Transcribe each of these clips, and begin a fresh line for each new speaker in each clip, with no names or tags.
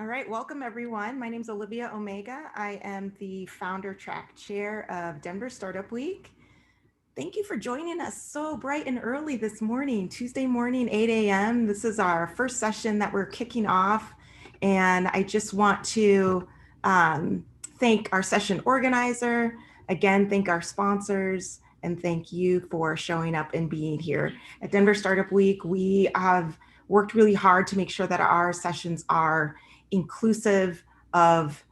All right, welcome everyone. My name is Olivia Omega. I am the founder track chair of Denver Startup Week. Thank you for joining us so bright and early this morning, Tuesday morning, 8 a.m. This is our first session that we're kicking off. And I just want to thank our session organizer, again, thank our sponsors, and thank you for showing up and being here. At Denver Startup Week, we have worked really hard to make sure that our sessions are inclusive of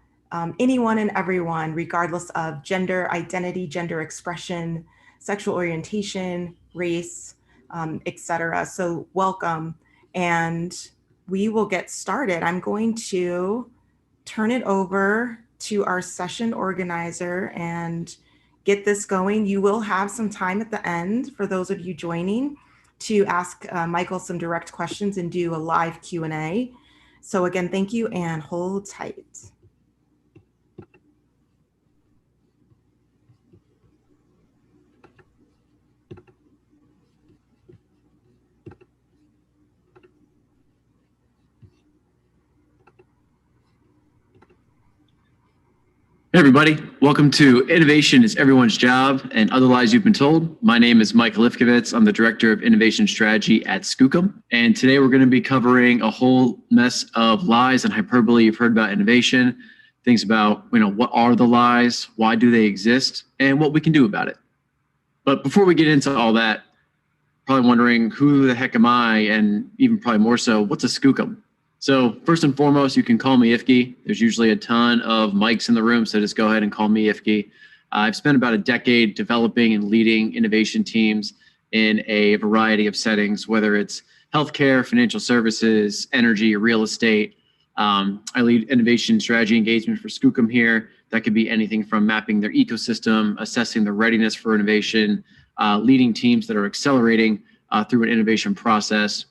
anyone and everyone, regardless of gender identity, gender expression, sexual orientation, race, etc. So welcome. And we will get started. I'm going to turn it over to our session organizer and get this going. You will have some time at the end for those of you joining to ask Michael some direct questions and do a live Q&A. So again, thank you and hold tight.
Hey everybody, welcome to Innovation is Everyone's Job and Other Lies You've Been Told. My name is Mike Lifkovitz. I'm the Director of Innovation Strategy at Skookum. And today we're going to be covering a whole mess of lies and hyperbole you've heard about innovation, things about, what are the lies, why do they exist, and what we can do about it. But before we get into all that, probably wondering who the heck am I, and even probably more so, what's a Skookum? So first and foremost, you can call me Ifky. There's usually a ton of mics in the room, so just go ahead and call me Ifky. I've spent about a decade developing and leading innovation teams in a variety of settings, whether it's healthcare, financial services, energy, or real estate. I lead innovation strategy engagement for Skookum here. That could be anything from mapping their ecosystem, assessing their readiness for innovation, leading teams that are accelerating through an innovation process.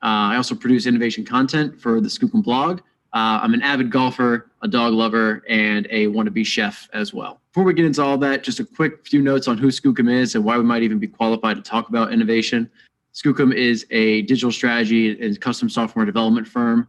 I also produce innovation content for the Skookum blog. I'm an avid golfer, a dog lover, and a wannabe chef as well. Before we get into all that, just a quick few notes on who Skookum is and why we might even be qualified to talk about innovation. Skookum is a digital strategy and custom software development firm.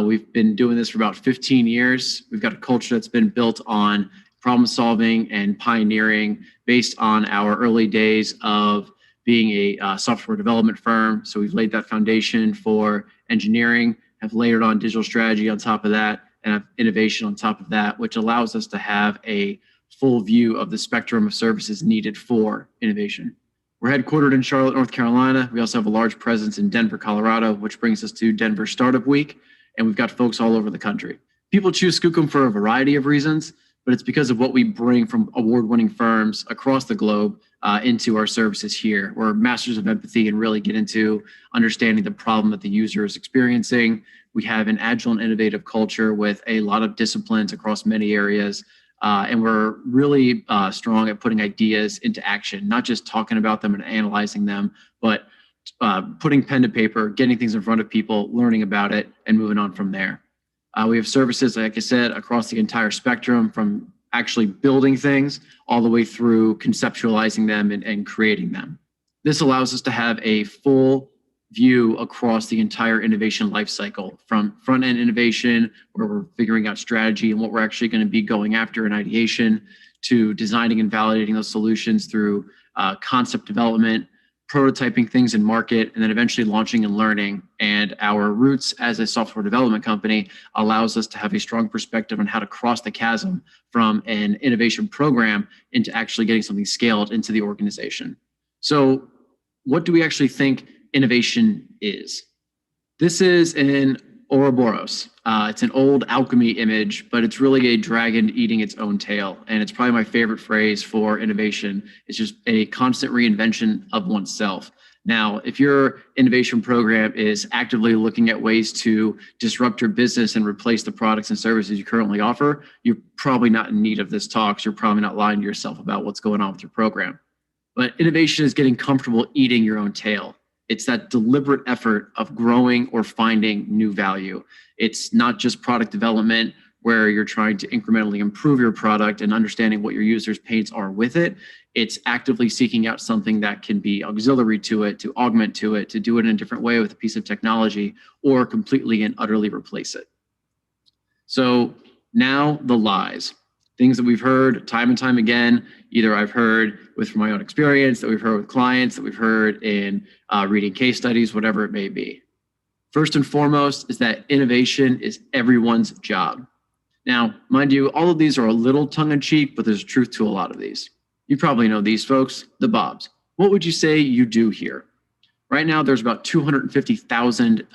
We've been doing this for about 15 years. We've got a culture that's been built on problem solving and pioneering based on our early days of being a software development firm. So we've laid that foundation for engineering, have layered on digital strategy on top of that, and have innovation on top of that, which allows us to have a full view of the spectrum of services needed for innovation. We're headquartered in Charlotte, North Carolina. We also have a large presence in Denver, Colorado, which brings us to Denver Startup Week, and we've got folks all over the country. People choose Skookum for a variety of reasons, but it's because of what we bring from award-winning firms across the globe into our services here. We're masters of empathy and really get into understanding the problem that the user is experiencing. We have an agile and innovative culture with a lot of disciplines across many areas. And we're really strong at putting ideas into action, not just talking about them and analyzing them, but putting pen to paper, getting things in front of people, learning about it, and moving on from there. We have services, like I said, across the entire spectrum, from actually building things all the way through conceptualizing them and creating them. This allows us to have a full view across the entire innovation lifecycle, from front-end innovation, where we're figuring out strategy and what we're actually going to be going after in ideation, to designing and validating those solutions through concept development, prototyping things in market, and then eventually launching and learning. And our roots as a software development company allows us to have a strong perspective on how to cross the chasm from an innovation program into actually getting something scaled into the organization. So what do we actually think innovation is? This is an Ouroboros. It's an old alchemy image, but it's really a dragon eating its own tail. And it's probably my favorite phrase for innovation. It's just a constant reinvention of oneself. Now, if your innovation program is actively looking at ways to disrupt your business and replace the products and services you currently offer, you're probably not in need of this talk. So you're probably not lying to yourself about what's going on with your program. But innovation is getting comfortable eating your own tail. It's that deliberate effort of growing or finding new value. It's not just product development where you're trying to incrementally improve your product and understanding what your users' pains are with it. It's actively seeking out something that can be auxiliary to it, to augment to it, to do it in a different way with a piece of technology, or completely and utterly replace it. So now the lies, things that we've heard time and time again. Either I've heard from my own experience, that we've heard with clients, that we've heard in reading case studies, whatever it may be. First and foremost is that innovation is everyone's job. Now, mind you, all of these are a little tongue-in-cheek, but there's truth to a lot of these. You probably know these folks, the Bobs. What would you say you do here? Right now, there's about 250,000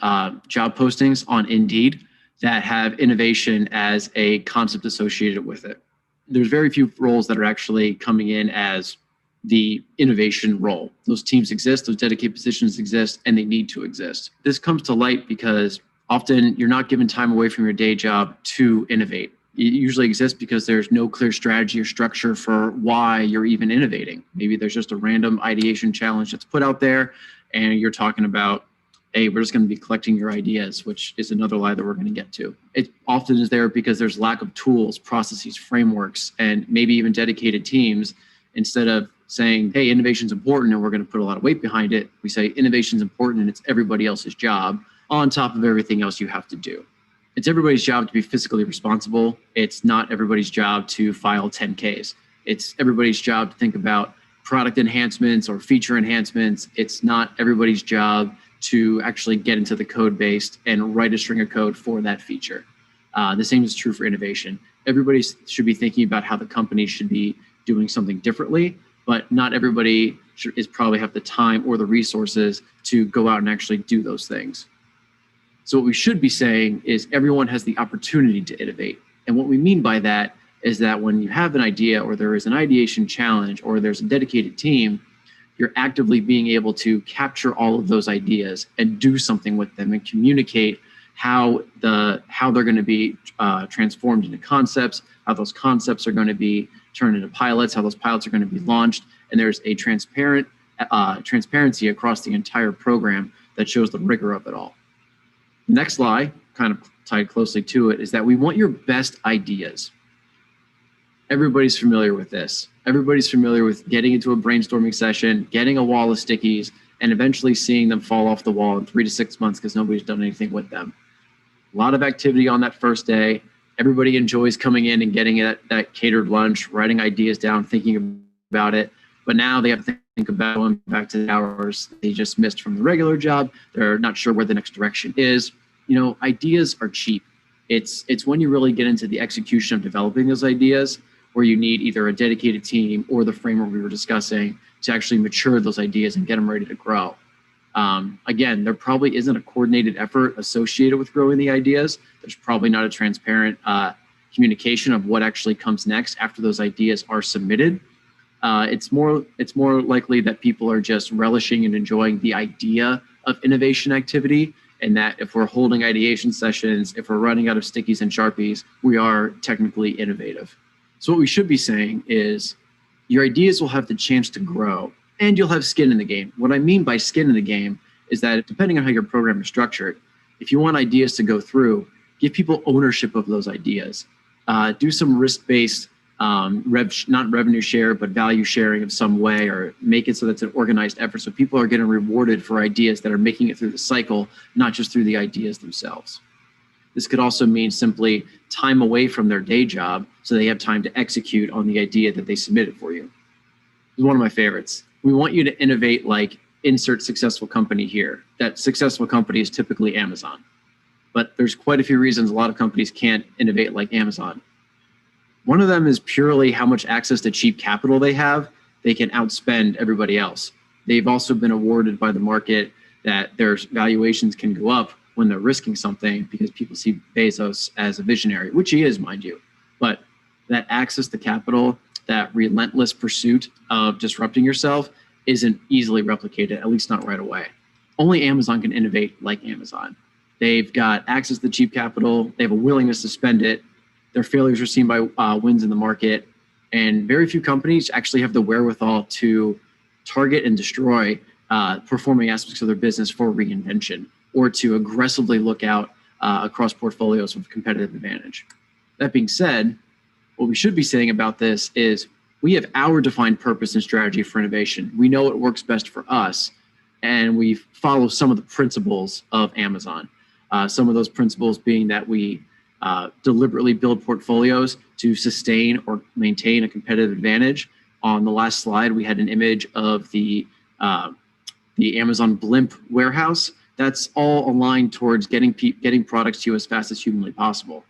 job postings on Indeed that have innovation as a concept associated with it. There's very few roles that are actually coming in as the innovation role. Those teams exist, those dedicated positions exist, and they need to exist. This comes to light because often you're not given time away from your day job to innovate. It usually exists because there's no clear strategy or structure for why you're even innovating. Maybe there's just a random ideation challenge that's put out there, and you're talking about, hey, we're just going to be collecting your ideas, which is another lie that we're going to get to. It often is there because there's lack of tools, processes, frameworks, and maybe even dedicated teams. Instead of saying, hey, innovation's important and we're going to put a lot of weight behind it, we say innovation's important and it's everybody else's job on top of everything else you have to do. It's everybody's job to be fiscally responsible. It's not everybody's job to file 10Ks. It's everybody's job to think about product enhancements or feature enhancements. It's not everybody's job to actually get into the code base and write a string of code for that feature. The same is true for innovation. Everybody should be thinking about how the company should be doing something differently, but not everybody is probably have the time or the resources to go out and actually do those things. So what we should be saying is everyone has the opportunity to innovate. And what we mean by that is that when you have an idea or there is an ideation challenge or there's a dedicated team, you're actively being able to capture all of those ideas and do something with them and communicate how they're going to be transformed into concepts, how those concepts are going to be turned into pilots, how those pilots are going to be launched. And there's a transparency across the entire program that shows the rigor of it all. Next lie, kind of tied closely to it, is that we want your best ideas. Everybody's familiar with this. Everybody's familiar with getting into a brainstorming session, getting a wall of stickies, and eventually seeing them fall off the wall in 3 to 6 months because nobody's done anything with them. A lot of activity on that first day. Everybody enjoys coming in and getting that catered lunch, writing ideas down, thinking about it. But now they have to think about going back to the hours they just missed from the regular job. They're not sure where the next direction is. You know, ideas are cheap. It's when you really get into the execution of developing those ideas where you need either a dedicated team or the framework we were discussing to actually mature those ideas and get them ready to grow. Again, there probably isn't a coordinated effort associated with growing the ideas. There's probably not a transparent communication of what actually comes next after those ideas are submitted. It's more likely that people are just relishing and enjoying the idea of innovation activity, and that if we're holding ideation sessions, if we're running out of stickies and Sharpies, we are technically innovative. So what we should be saying is your ideas will have the chance to grow and you'll have skin in the game. What I mean by skin in the game is that depending on how your program is structured, if you want ideas to go through, give people ownership of those ideas. Do some risk-based, not revenue share, but value sharing of some way, or make it so that's an organized effort so people are getting rewarded for ideas that are making it through the cycle, not just through the ideas themselves. This could also mean simply time away from their day job so they have time to execute on the idea that they submitted for you. This is one of my favorites. We want you to innovate like insert successful company here. That successful company is typically Amazon. But there's quite a few reasons a lot of companies can't innovate like Amazon. One of them is purely how much access to cheap capital they have. They can outspend everybody else. They've also been awarded by the market that their valuations can go up when they're risking something because people see Bezos as a visionary, which he is, mind you. But that access to capital, that relentless pursuit of disrupting yourself isn't easily replicated, at least not right away. Only Amazon can innovate like Amazon. They've got access to cheap capital. They have a willingness to spend it. Their failures are seen by wins in the market. And very few companies actually have the wherewithal to target and destroy performing aspects of their business for reinvention, or to aggressively look out across portfolios with competitive advantage. That being said, what we should be saying about this is we have our defined purpose and strategy for innovation. We know what works best for us, and we follow some of the principles of Amazon. Some of those principles being that we deliberately build portfolios to sustain or maintain a competitive advantage. On the last slide, we had an image of the Amazon Blimp warehouse. That's all aligned towards getting products to you as fast as humanly possible.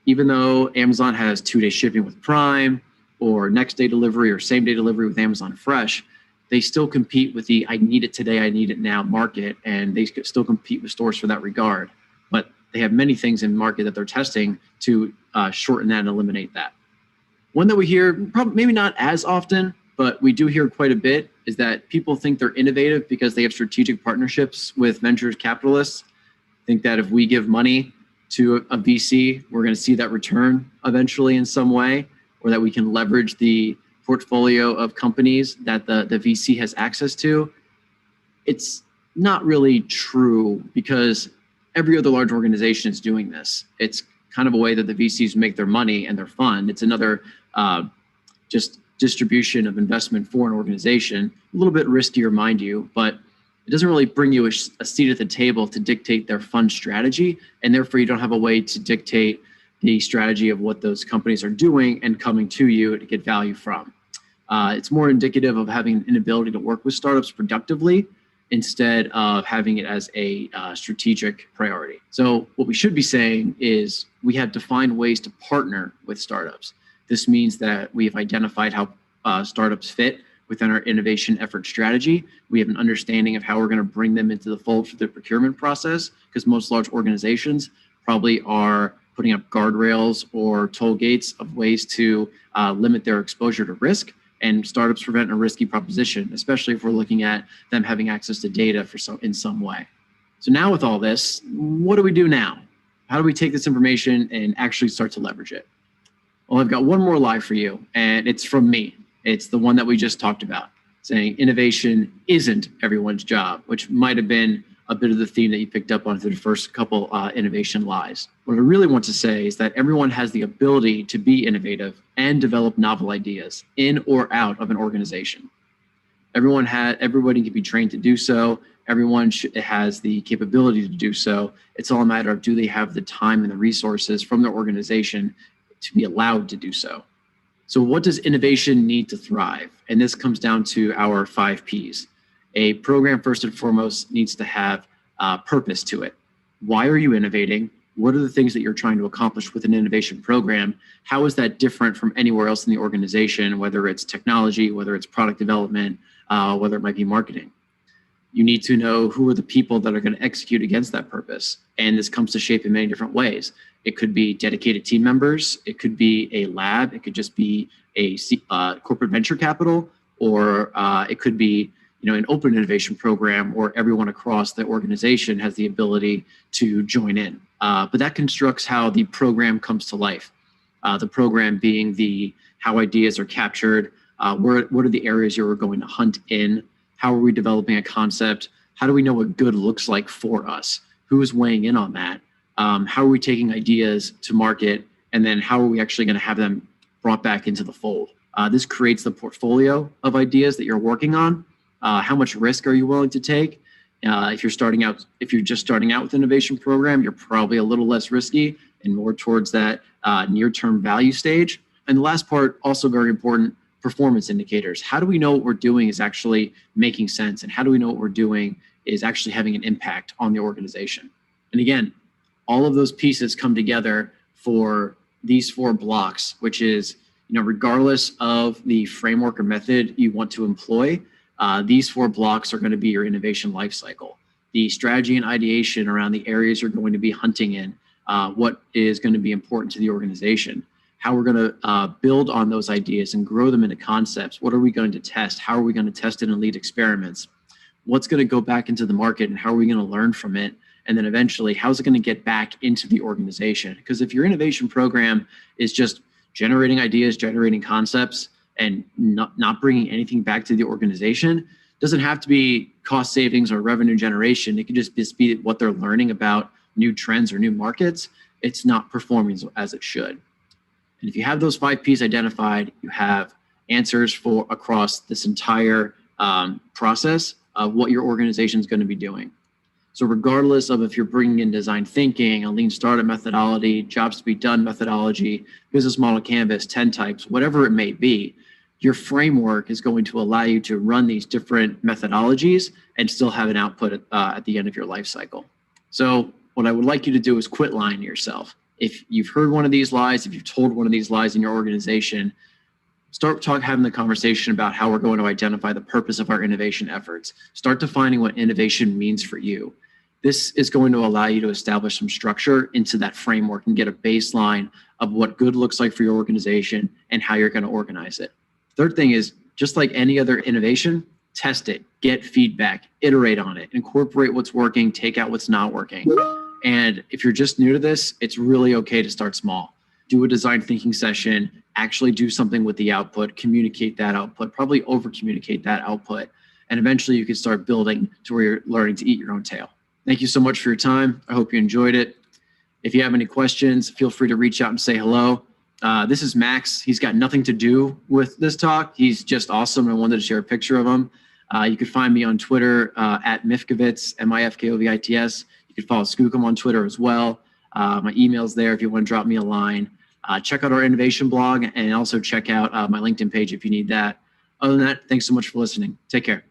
Even though Amazon has 2-day shipping with Prime, or next day delivery, or same day delivery with Amazon Fresh, they still compete with the I need it today, I need it now market, and they still compete with stores for that regard. But they have many things in market that they're testing to shorten that and eliminate that. One that we hear, probably maybe not as often, but we do hear quite a bit, is that people think they're innovative because they have strategic partnerships with venture capitalists. Think that if we give money to a VC, we're going to see that return eventually in some way, or that we can leverage the portfolio of companies that the VC has access to. It's not really true, because every other large organization is doing this. It's kind of a way that the VCs make their money and their fund. It's another just distribution of investment for an organization. A little bit riskier, mind you, but it doesn't really bring you a seat at the table to dictate their fund strategy, and therefore you don't have a way to dictate the strategy of what those companies are doing and coming to you to get value from. It's more indicative of having an inability to work with startups productively instead of having it as a strategic priority. So what we should be saying is we have defined ways to partner with startups. This means that we have identified how startups fit within our innovation effort strategy. We have an understanding of how we're going to bring them into the fold for the procurement process, because most large organizations probably are putting up guardrails or toll gates of ways to limit their exposure to risk. And startups present a risky proposition, especially if we're looking at them having access to data in some way. So now with all this, what do we do now? How do we take this information and actually start to leverage it? Well, I've got one more lie for you, and it's from me. It's the one that we just talked about, saying innovation isn't everyone's job, which might have been a bit of the theme that you picked up on through the first couple innovation lies. What I really want to say is that everyone has the ability to be innovative and develop novel ideas in or out of an organization. Everybody can be trained to do so. Everyone has the capability to do so. It's all a matter of, do they have the time and the resources from their organization to be allowed to do so? So what does innovation need to thrive? And this comes down to our 5 Ps. A program, first and foremost, needs to have purpose to it. Why are you innovating? What are the things that you're trying to accomplish with an innovation program? How is that different from anywhere else in the organization, whether it's technology, whether it's product development, whether it might be marketing? You need to know who are the people that are going to execute against that purpose. And this comes to shape in many different ways. It could be dedicated team members. It could be a lab. It could just be a corporate venture capital, or it could be an open innovation program where everyone across the organization has the ability to join in. But that constructs how the program comes to life. The program being how ideas are captured, what are the areas you're going to hunt in, how are we developing a concept, how do we know what good looks like for us, who is weighing in on that, how are we taking ideas to market, and then how are we actually going to have them brought back into the fold. This creates the portfolio of ideas that you're working on. How much risk are you willing to take? If you're just starting out with an innovation program, you're probably a little less risky and more towards that near-term value stage. And the last part, also very important, performance indicators. How do we know what we're doing is actually making sense? And how do we know what we're doing is actually having an impact on the organization? And again, all of those pieces come together for these 4 blocks, which is, regardless of the framework or method you want to employ, these 4 blocks are going to be your innovation lifecycle. The strategy and ideation around the areas you're going to be hunting in, what is going to be important to the organization, how we're going to build on those ideas and grow them into concepts. What are we going to test? How are we going to test it in lead experiments? What's going to go back into the market and how are we going to learn from it? And then eventually, how's it going to get back into the organization? Because if your innovation program is just generating ideas, generating concepts, and not bringing anything back to the organization, doesn't have to be cost savings or revenue generation. It could just be what they're learning about new trends or new markets. It's not performing as it should. And if you have those 5 Ps identified, you have answers for across this entire process of what your organization is going to be doing. So regardless of if you're bringing in design thinking, a lean startup methodology, jobs to be done methodology, business model canvas, 10 types, whatever it may be, your framework is going to allow you to run these different methodologies and still have an output at the end of your life cycle. So what I would like you to do is quit lying to yourself. If you've heard one of these lies, if you've told one of these lies in your organization, start having the conversation about how we're going to identify the purpose of our innovation efforts. Start defining what innovation means for you. This is going to allow you to establish some structure into that framework and get a baseline of what good looks like for your organization and how you're going to organize it. Third thing is, just like any other innovation, test it, get feedback, iterate on it, incorporate what's working, take out what's not working. And if you're just new to this, it's really okay to start small. Do a design thinking session, actually do something with the output, communicate that output, probably over communicate that output. And eventually you can start building to where you're learning to eat your own tail. Thank you so much for your time. I hope you enjoyed it. If you have any questions, feel free to reach out and say hello. This is Max. He's got nothing to do with this talk. He's just awesome. I wanted to share a picture of him. You can find me on Twitter at Mifkovitz, Mifkovits. You can follow Skookum on Twitter as well. My email's there if you want to drop me a line. Check out our innovation blog and also check out my LinkedIn page if you need that. Other than that, thanks so much for listening. Take care.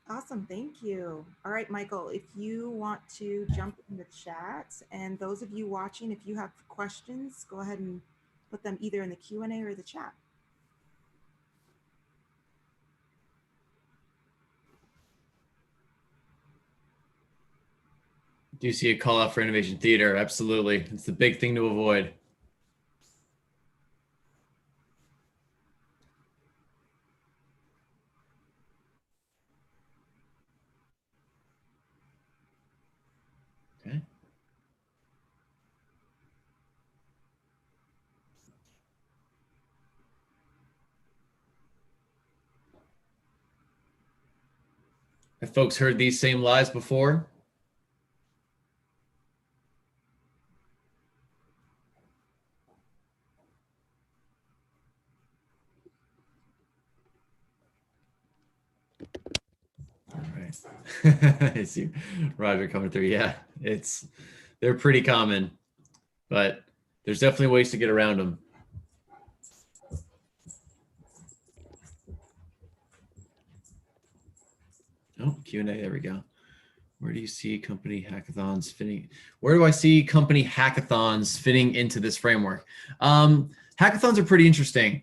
Awesome, thank you. All right, Michael, if you want to jump in the chat, and those of you watching, if you have questions, go ahead and put them either in the Q&A or the chat.
Do you see a call out for innovation theater? Absolutely. It's the big thing to avoid. Okay. Have folks heard these same lies before? All right. I see Roger coming through. Yeah, they're pretty common, but there's definitely ways to get around them. Oh, Q&A, there we go. Where do you see company hackathons fitting? Where do I see company hackathons fitting into this framework? Hackathons are pretty interesting.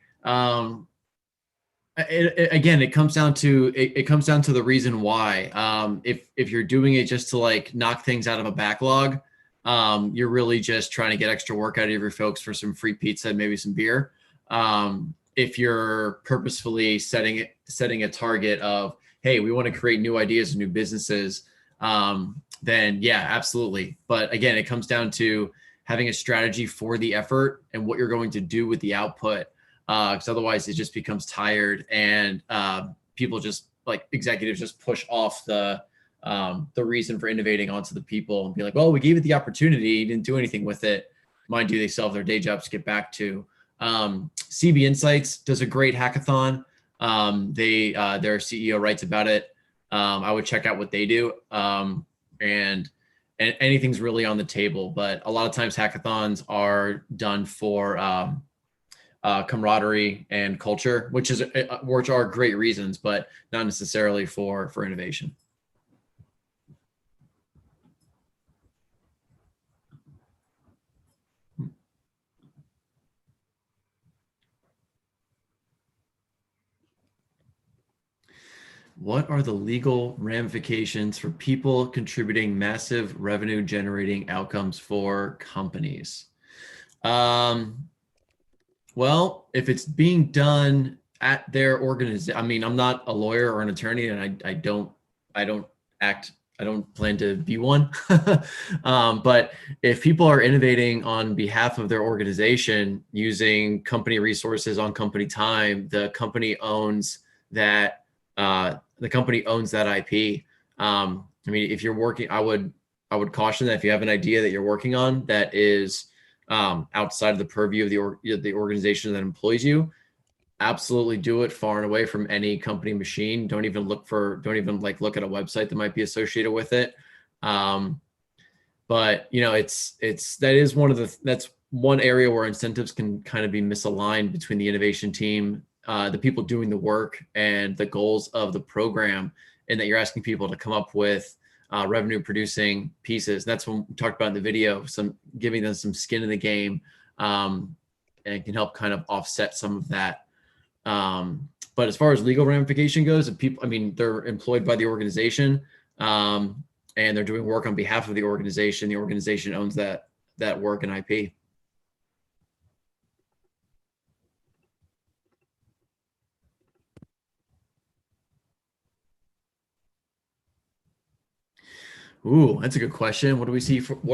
Again, it comes down to the reason why. If you're doing it just to like knock things out of a backlog, you're really just trying to get extra work out of your folks for some free pizza and maybe some beer. If you're purposefully setting a target of, hey, we want to create new ideas and new businesses, then yeah, absolutely. But again, it comes down to having a strategy for the effort and what you're going to do with the output. Because otherwise it just becomes tired and people just like executives just push off the reason for innovating onto the people and be like, well, we gave it the opportunity, you didn't do anything with it. Mind you, they still have their day jobs to get back to. CB Insights does a great hackathon. Their CEO writes about it. I would check out what they do. And anything's really on the table, but a lot of times hackathons are done for camaraderie and culture, which are great reasons, but not necessarily for innovation. What are the legal ramifications for people contributing massive revenue generating outcomes for companies? Well, if it's being done at their organization, I mean, I'm not a lawyer or an attorney, and I don't plan to be one. But if people are innovating on behalf of their organization using company resources on company time, the company owns that IP. I mean, if you're working, I would caution that if you have an idea that you're working on that is outside of the purview of the organization that employs you, absolutely do it far and away from any company machine. Don't even look at a website that might be associated with it. But that's one area where incentives can kind of be misaligned between the innovation team, the people doing the work, and the goals of the program, and that you're asking people to come up with revenue producing pieces. That's when we talked about in the video, giving them some skin in the game, and can help kind of offset some of that. But as far as legal ramification goes, they're employed by the organization, and they're doing work on behalf of the organization. The organization owns that work and IP. Ooh, that's a good question. What do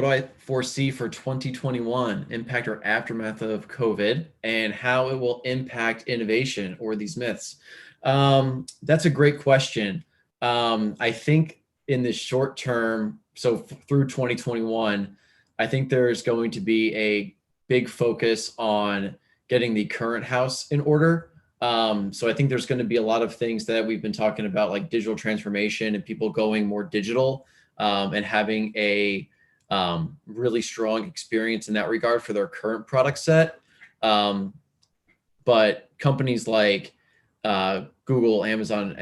I foresee for 2021? Impact or aftermath of COVID, and how it will impact innovation or these myths? That's a great question. I think in the short term, so through 2021, I think there's going to be a big focus on getting the current house in order. So I think there's going to be a lot of things that we've been talking about, like digital transformation and people going more digital, and having a really strong experience in that regard for their current product set. But companies like Google, Amazon,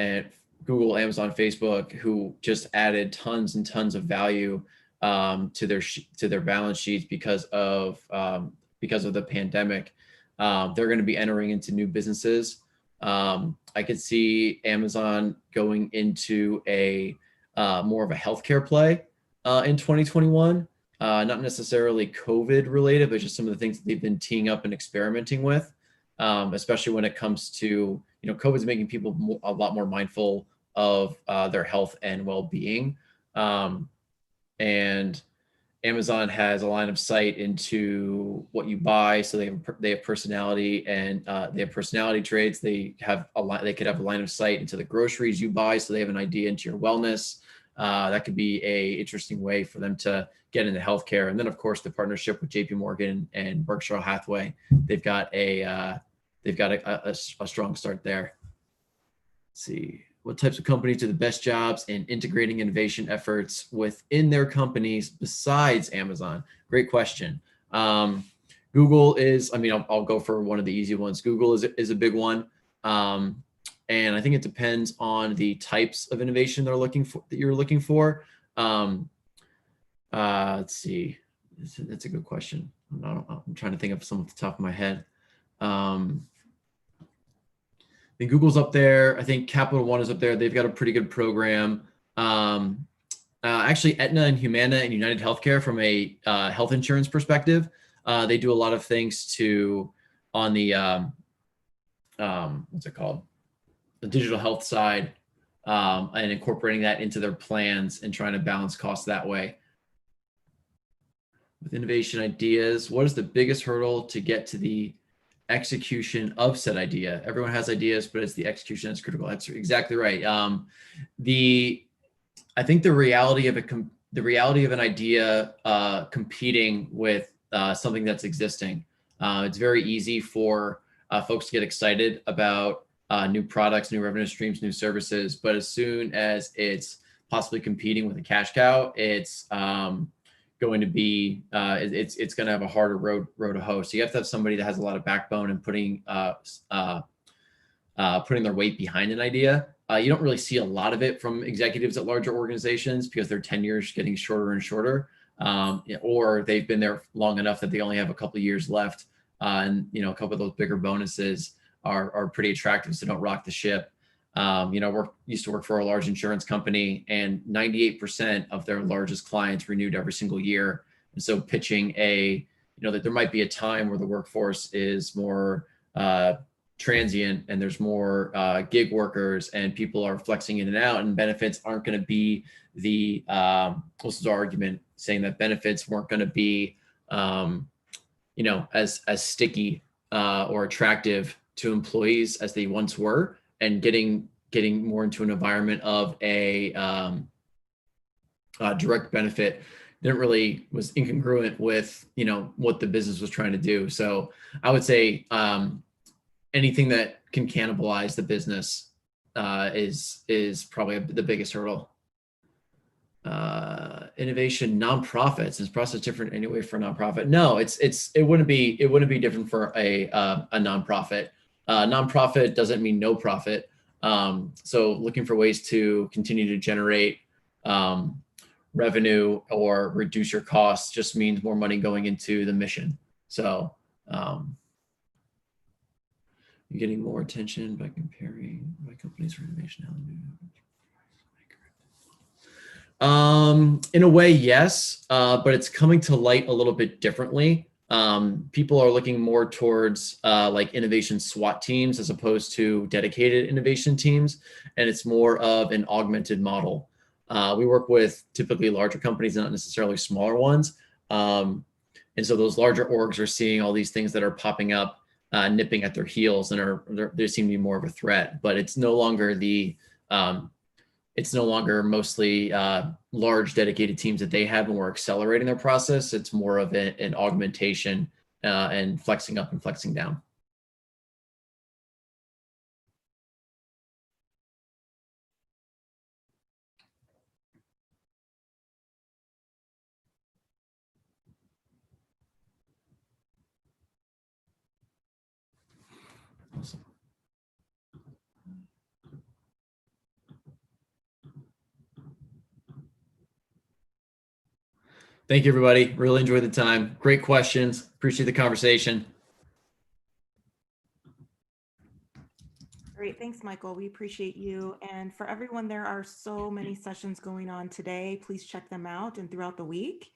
Facebook, who just added tons and tons of value to their balance sheets because of the pandemic, they're going to be entering into new businesses. I could see Amazon going into a more of a healthcare play in 2021, not necessarily COVID related, but just some of the things that they've been teeing up and experimenting with, especially when it comes to, COVID's making people a lot more mindful of their health and well-being. And Amazon has a line of sight into what you buy, so they have personality, and they have personality traits. They could have a line of sight into the groceries you buy, so they have an idea into your wellness. That could be a interesting way for them to get into healthcare. And then, of course, the partnership with JP Morgan and Berkshire Hathaway, they've got a strong start there. Let's see. What types of companies do the best jobs in integrating innovation efforts within their companies besides Amazon? Great question. Google is, I'll go for one of the easy ones. Google is a big one. And I think it depends on the types of innovation that you're looking for. Let's see. That's a good question. I'm trying to think of some off the top of my head. I think Google's up there. I think Capital One is up there. They've got a pretty good program. Actually, Aetna and Humana and United Healthcare, from a health insurance perspective, they do a lot of things on the what's it called? The digital health side, and incorporating that into their plans and trying to balance costs that way. With innovation ideas, what is the biggest hurdle to get to the execution of said idea? Everyone has ideas, but it's the execution that's critical. That's exactly right. I think the reality of an idea competing with something that's existing. It's very easy for folks to get excited about new products, new revenue streams, new services, but as soon as it's possibly competing with a cash cow, it's going to be it's going to have a harder road to hoe. So you have to have somebody that has a lot of backbone and putting their weight behind an idea. You don't really see a lot of it from executives at larger organizations because their tenures getting shorter and shorter, or they've been there long enough that they only have a couple of years left, and a couple of those bigger bonuses are pretty attractive, so don't rock the ship. Used to work for a large insurance company, and 98% of their largest clients renewed every single year. And so pitching that there might be a time where the workforce is more transient and there's more gig workers and people are flexing in and out, and benefits aren't going to be this is our argument, saying that benefits weren't going to be as sticky or attractive to employees as they once were, and getting more into an environment of a direct benefit was incongruent with, you know, what the business was trying to do. So I would say anything that can cannibalize the business is probably the biggest hurdle. Innovation, nonprofits, is process different anyway for a nonprofit? No, it wouldn't be different for a nonprofit. Nonprofit doesn't mean no profit. So looking for ways to continue to generate revenue or reduce your costs just means more money going into the mission. So you're getting more attention by comparing my companies for innovation. In a way, yes, but it's coming to light a little bit differently. People are looking more towards like innovation SWAT teams as opposed to dedicated innovation teams, and it's more of an augmented model. We work with typically larger companies, not necessarily smaller ones. And so those larger orgs are seeing all these things that are popping up, nipping at their heels, and they seem to be more of a threat. But it's no longer mostly large dedicated teams that they have, and we're accelerating their process. It's more of an augmentation and flexing up and flexing down. Awesome. Thank you, everybody. Really enjoyed the time. Great questions. Appreciate the conversation.
Great. Thanks, Michael. We appreciate you. And for everyone, there are so many sessions going on today. Please check them out and throughout the week.